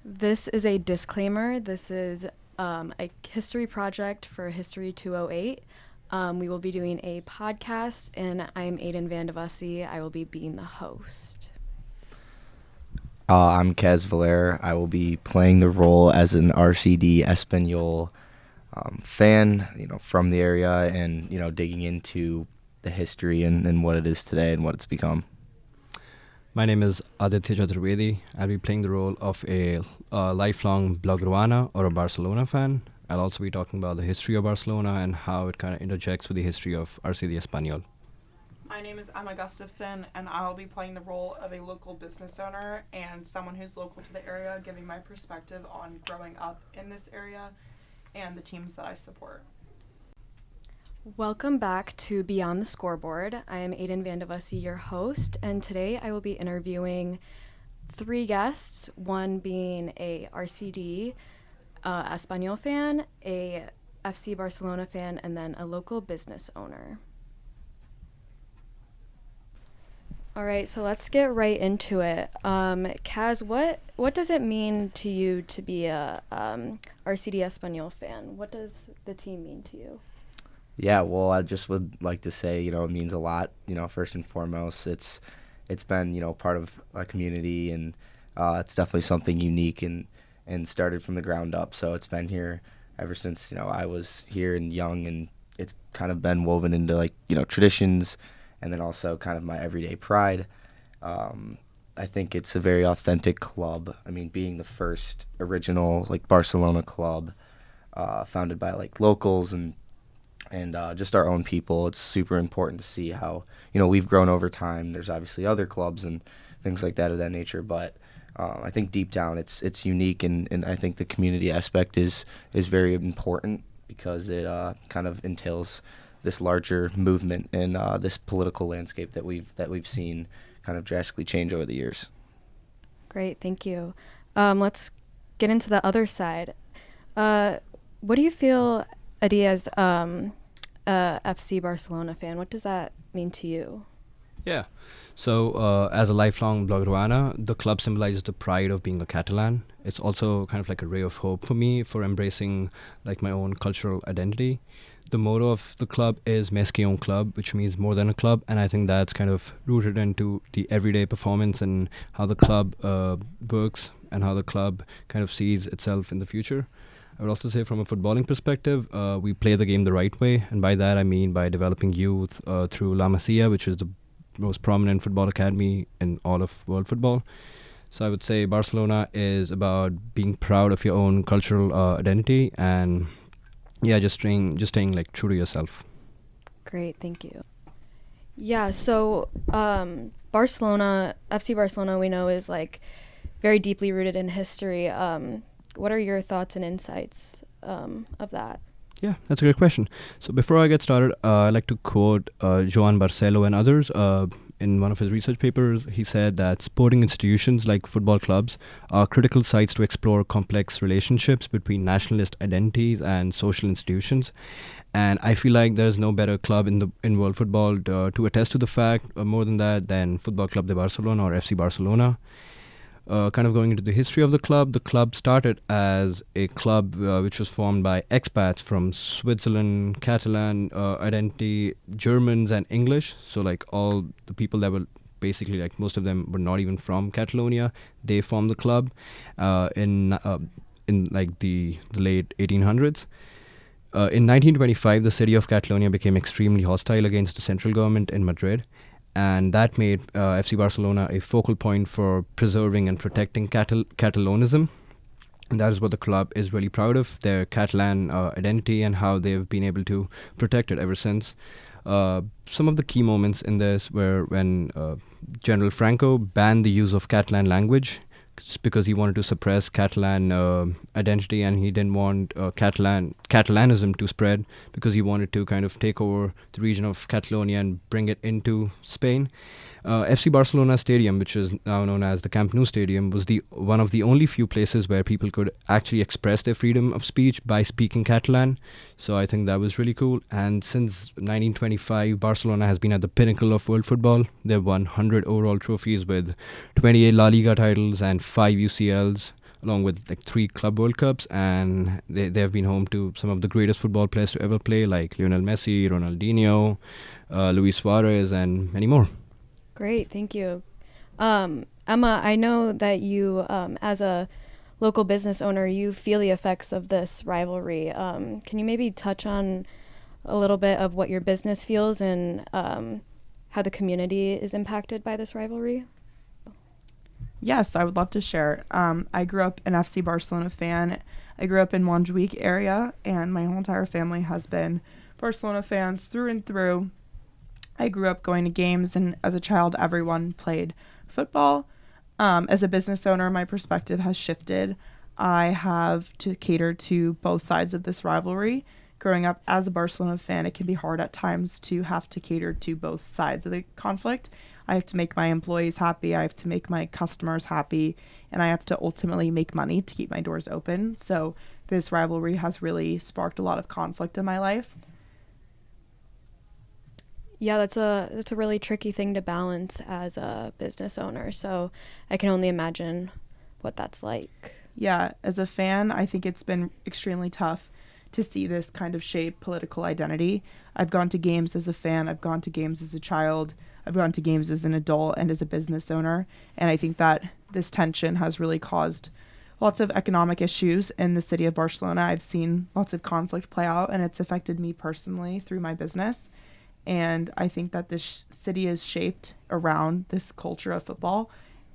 This is a disclaimer. This is a history project for History 208. We will be doing a podcast, and I'm Aidan Vandevusse. I will be being the host. I'm Kazmier Villaire. I will be playing the role as an RCD Espanyol fan, from the area, and digging into the history and what it is today and what it's become. My name is Aditya Chaturvedy. I'll be playing the role of a lifelong Blaugrana or a Barcelona fan. I'll also be talking about the history of Barcelona and how it kind of interjects with the history of RCD Espanyol. My name is Gustafsson, and I'll be playing the role of a local business owner and someone who's local to the area, giving my perspective on growing up in this area and the teams that I support. Welcome back to Beyond the Scoreboard. I am Aidan Vandevusse, your host, and today I will be interviewing three guests, one being a RCD Espanyol fan, a FC Barcelona fan, and then a local business owner. All right, so let's get right into it. Kaz, what does it mean to you to be a RCD Espanyol fan? What does the team mean to you? Yeah, well, I just would like to say, it means a lot. First and foremost, it's been, part of a community, and it's definitely something unique and started from the ground up. So it's been here ever since, I was here and young, and it's kind of been woven into, traditions, and then also kind of my everyday pride. I think it's a very authentic club. I mean, being the first original, Barcelona club, founded by, locals and just our own people. It's super important to see how, we've grown over time. There's obviously other clubs and things like that of that nature, but I think deep down it's unique, and I think the community aspect is very important because it kind of entails this larger movement in this political landscape that we've seen kind of drastically change over the years. Great, thank you. Let's get into the other side. What do you feel, Adi, as a FC Barcelona fan? What does that mean to you? Yeah. So as a lifelong Blaugrana, the club symbolizes the pride of being a Catalan. It's also kind of like a ray of hope for me for embracing my own cultural identity. The motto of the club is Més que un club, which means more than a club, and I think that's kind of rooted into the everyday performance and how the club works and how the club kind of sees itself in the future. I would also say from a footballing perspective, we play the game the right way, and by that I mean by developing youth through La Masia, which is the most prominent football academy in all of world football. So I would say Barcelona is about being proud of your own cultural identity and just staying true to yourself. Great, thank you. Yeah, so Barcelona, FC Barcelona, we know is very deeply rooted in history. What are your thoughts and insights of that? Yeah, that's a great question. So before I get started, I'd like to quote Joan Barcelo and others. In one of his research papers, he said that sporting institutions like football clubs are critical sites to explore complex relationships between nationalist identities and social institutions. And I feel like there's no better club in world football to attest to the fact, more than that, than Football Club de Barcelona or FC Barcelona. Kind of going into the history of the club started as a club which was formed by expats from Switzerland, Catalan identity, Germans and English. So all the people that were basically most of them were not even from Catalonia. They formed the club in the late 1800s. In 1925, the city of Catalonia became extremely hostile against the central government in Madrid. And that made FC Barcelona a focal point for preserving and protecting Catalanism. And that is what the club is really proud of, their Catalan identity and how they've been able to protect it ever since. Some of the key moments in this were when General Franco banned the use of Catalan language because he wanted to suppress Catalan identity, and he didn't want Catalanism to spread because he wanted to kind of take over the region of Catalonia and bring it into Spain. FC Barcelona Stadium, which is now known as the Camp Nou Stadium, was one of the only few places where people could actually express their freedom of speech by speaking Catalan. So I think that was really cool. And since 1925, Barcelona has been at the pinnacle of world football. They've won 100 overall trophies with 28 La Liga titles and 5 UCLs. along with like 3 Club World Cups, and they have been home to some of the greatest football players to ever play, like Lionel Messi, Ronaldinho, Luis Suarez, and many more. Great, thank you. Emma, I know that you, as a local business owner, you feel the effects of this rivalry. Can you maybe touch on a little bit of what your business feels and how the community is impacted by this rivalry? Yes, I would love to share. I grew up an FC Barcelona fan. I grew up in Montjuic area, and my whole entire family has been Barcelona fans through and through. I grew up going to games, and as a child, everyone played football. As a business owner, my perspective has shifted. I have to cater to both sides of this rivalry. Growing up as a Barcelona fan, it can be hard at times to have to cater to both sides of the conflict. I have to make my employees happy, I have to make my customers happy, and I have to ultimately make money to keep my doors open. So this rivalry has really sparked a lot of conflict in my life. Yeah, that's a really tricky thing to balance as a business owner. So I can only imagine what that's like. Yeah, as a fan, I think it's been extremely tough to see this kind of shape political identity. I've gone to games as a fan, I've gone to games as a child, I've gone to games as an adult and as a business owner. And I think that this tension has really caused lots of economic issues in the city of Barcelona. I've seen lots of conflict play out, and it's affected me personally through my business. And I think that this city is shaped around this culture of football,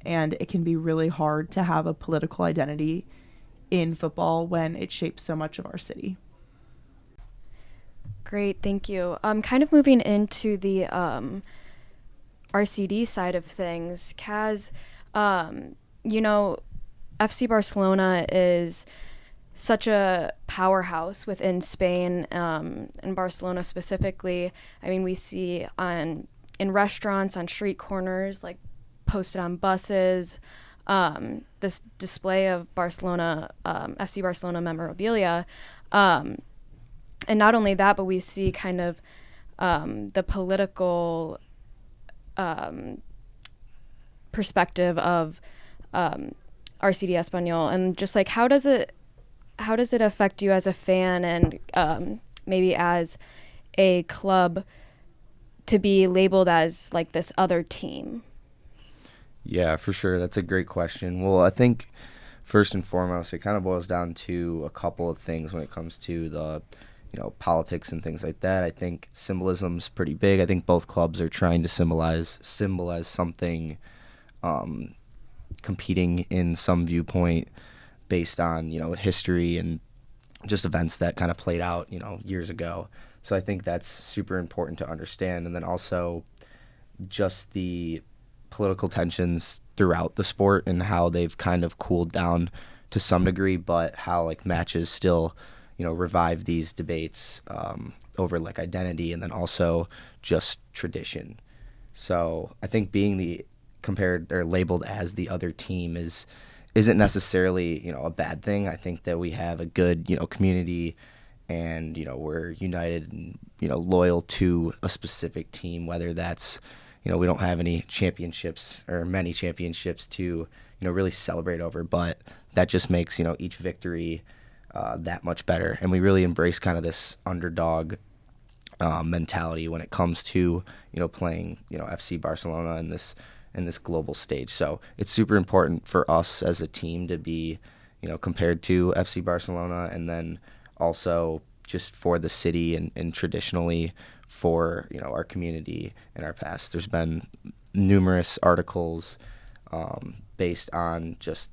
and it can be really hard to have a political identity in football when it shapes so much of our city. Great, thank you. Kind of moving into the RCD side of things, Kaz, FC Barcelona is such a powerhouse within Spain, and Barcelona specifically. I mean, we see in restaurants, on street corners, like posted on buses, this display of Barcelona, FC Barcelona memorabilia. And not only that, but we see kind of the political perspective of RCD Espanyol, and just like how does it affect you as a fan and maybe as a club to be labeled as like this other team? Yeah, for sure. That's a great question. Well, I think first and foremost, it kind of boils down to a couple of things when it comes to the politics and things like that. I think symbolism's pretty big. I think both clubs are trying to symbolize something, competing in some viewpoint based on, history and just events that kind of played out, years ago. So I think that's super important to understand. And then also just the political tensions throughout the sport and how they've kind of cooled down to some degree, but how like matches still revive these debates over like identity and then also just tradition. So I think being compared or labeled as the other team isn't necessarily a bad thing. I think that we have a good community, and we're united and loyal to a specific team, whether that's we don't have any championships or many championships to really celebrate over, but that just makes each victory that much better. And we really embrace kind of this underdog mentality when it comes to playing FC Barcelona in this global stage. So it's super important for us as a team to be compared to FC Barcelona, and then also just for the city and traditionally for our community and our past. There's been numerous articles based on just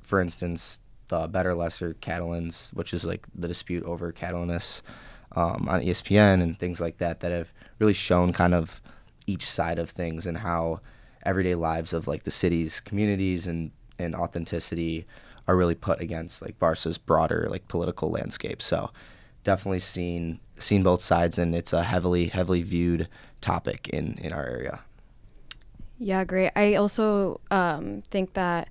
for instance, the better lesser Catalans, which is like the dispute over Catalanis on ESPN and things like that have really shown kind of each side of things and how everyday lives of like the city's communities and authenticity are really put against like Barca's broader like political landscape. So definitely seen both sides, and it's a heavily viewed topic in our area. Yeah, great. I also think that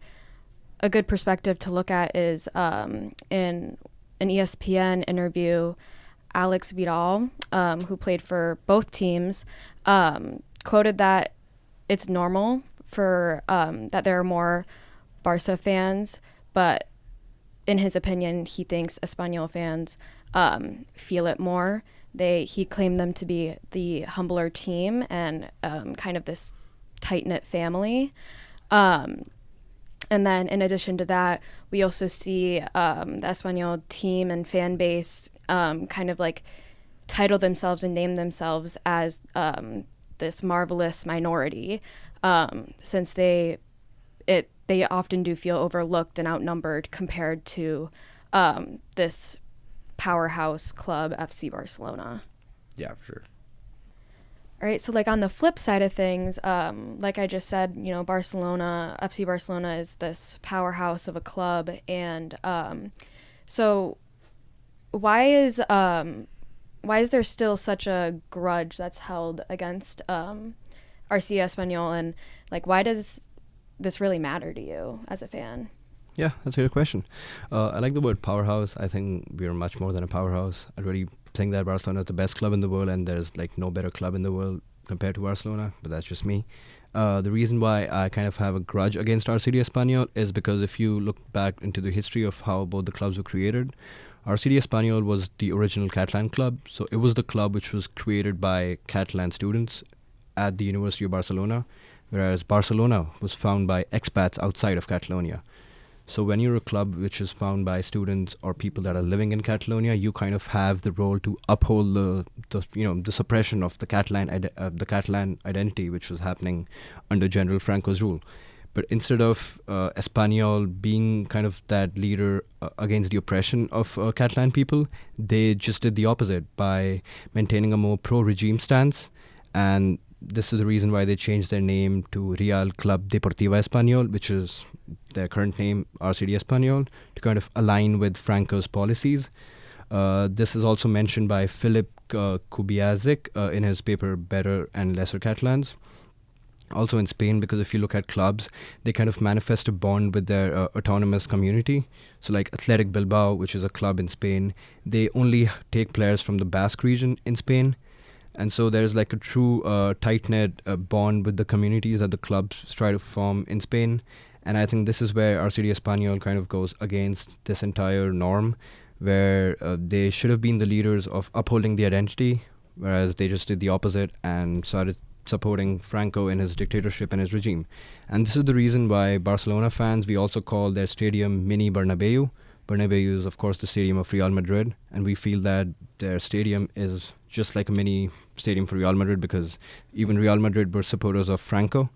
a good perspective to look at is in an ESPN interview, Alex Vidal, who played for both teams, quoted that it's normal for that there are more Barca fans, but in his opinion, he thinks Espanyol fans feel it more. He claimed them to be the humbler team and kind of this tight-knit family. And then in addition to that, we also see the Espanyol team and fan base kind of like title themselves and name themselves as this marvelous minority, since they often do feel overlooked and outnumbered compared to this powerhouse club, FC Barcelona. Yeah, for sure. All right, so like on the flip side of things, like I just said, FC Barcelona is this powerhouse of a club, and so why is there still such a grudge that's held against RC Espanyol, and like why does this really matter to you as a fan? Yeah, that's a good question. I like the word powerhouse. I think we are much more than a powerhouse. I really think that Barcelona is the best club in the world, and there's like no better club in the world compared to Barcelona, but that's just me. The reason why I kind of have a grudge against RCD Espanyol is because if you look back into the history of how both the clubs were created, RCD Espanyol was the original Catalan club, so it was the club which was created by Catalan students at the University of Barcelona, whereas Barcelona was founded by expats outside of Catalonia. So when you're a club which is founded by students or people that are living in Catalonia, you kind of have the role to uphold the suppression of the Catalan identity which was happening under General Franco's rule. But instead of Espanyol being kind of that leader against the oppression of Catalan people, they just did the opposite by maintaining a more pro-regime stance. And this is the reason why they changed their name to Real Club Deportiva Espanyol, which is their current name, RCD Espanyol, to kind of align with Franco's policies. This is also mentioned by Philip Kubiazic in his paper Better and Lesser Catalans. Also in Spain, because if you look at clubs, they kind of manifest a bond with their autonomous community. So like Athletic Bilbao, which is a club in Spain, they only take players from the Basque region in Spain. And so there's like a true tight-knit bond with the communities that the clubs try to form in Spain. And I think this is where RCD Espanyol kind of goes against this entire norm, where they should have been the leaders of upholding the identity, whereas they just did the opposite and started supporting Franco in his dictatorship and his regime. And this is the reason why Barcelona fans, we also call their stadium Mini Bernabeu. Bernabeu is, of course, the stadium of Real Madrid, and we feel that their stadium is just like a mini stadium for Real Madrid, because even Real Madrid were supporters of Franco.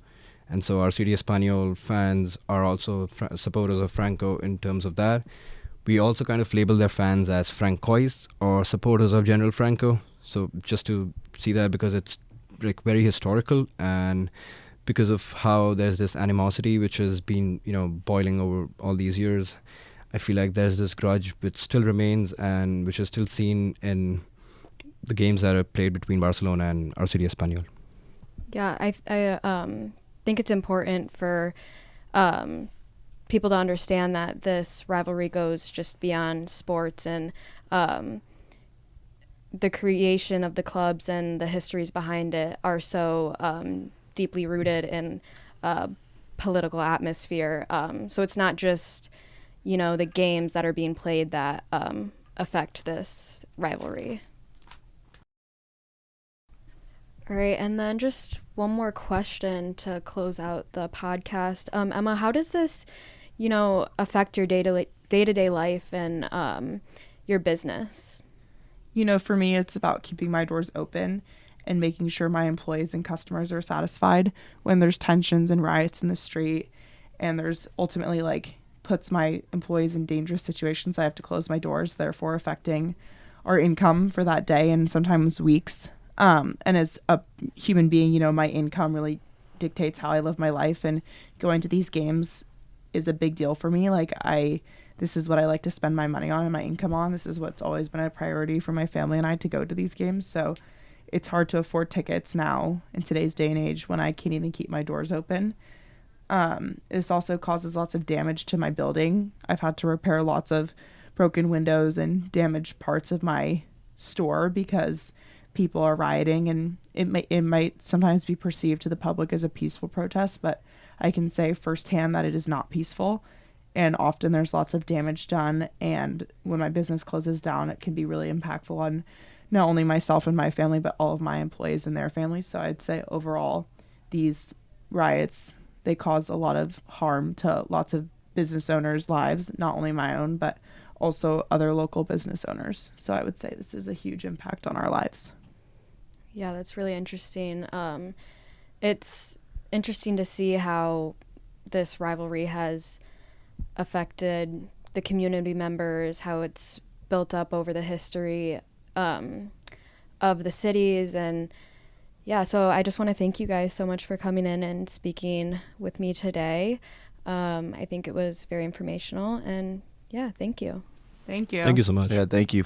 And so RCD Espanyol fans are also supporters of Franco in terms of that. We also kind of label their fans as Francoists or supporters of General Franco. So just to see that, because it's like very historical, and because of how there's this animosity which has been, boiling over all these years, I feel like there's this grudge which still remains and which is still seen in the games that are played between Barcelona and RCD Espanyol. Yeah, I think it's important for people to understand that this rivalry goes just beyond sports, and the creation of the clubs and the histories behind it are so deeply rooted in political atmosphere. So it's not just, the games that are being played that affect this rivalry. All right, and then just one more question to close out the podcast. Emma, how does this, affect your day-to-day life and your business? For me, it's about keeping my doors open and making sure my employees and customers are satisfied when there's tensions and riots in the street, and there's ultimately puts my employees in dangerous situations. I have to close my doors, therefore affecting our income for that day and sometimes weeks. And as a human being, my income really dictates how I live my life, and going to these games is a big deal for me. This is what I like to spend my money on and my income on. This is what's always been a priority for my family and I to go to these games. So it's hard to afford tickets now in today's day and age when I can't even keep my doors open. This also causes lots of damage to my building. I've had to repair lots of broken windows and damaged parts of my store because people are rioting, and it might sometimes be perceived to the public as a peaceful protest, but I can say firsthand that it is not peaceful. and often there's lots of damage done. And when my business closes down, it can be really impactful on not only myself and my family, but all of my employees and their families. So I'd say overall, these riots, they cause a lot of harm to lots of business owners' lives, not only my own, but also other local business owners. So I would say this is a huge impact on our lives. Yeah, that's really interesting. It's interesting to see how this rivalry has affected the community members, how it's built up over the history of the cities. And yeah, so I just want to thank you guys so much for coming in and speaking with me today. I think it was very informational, and yeah, thank you. Thank you. Thank you so much. Yeah, thank you.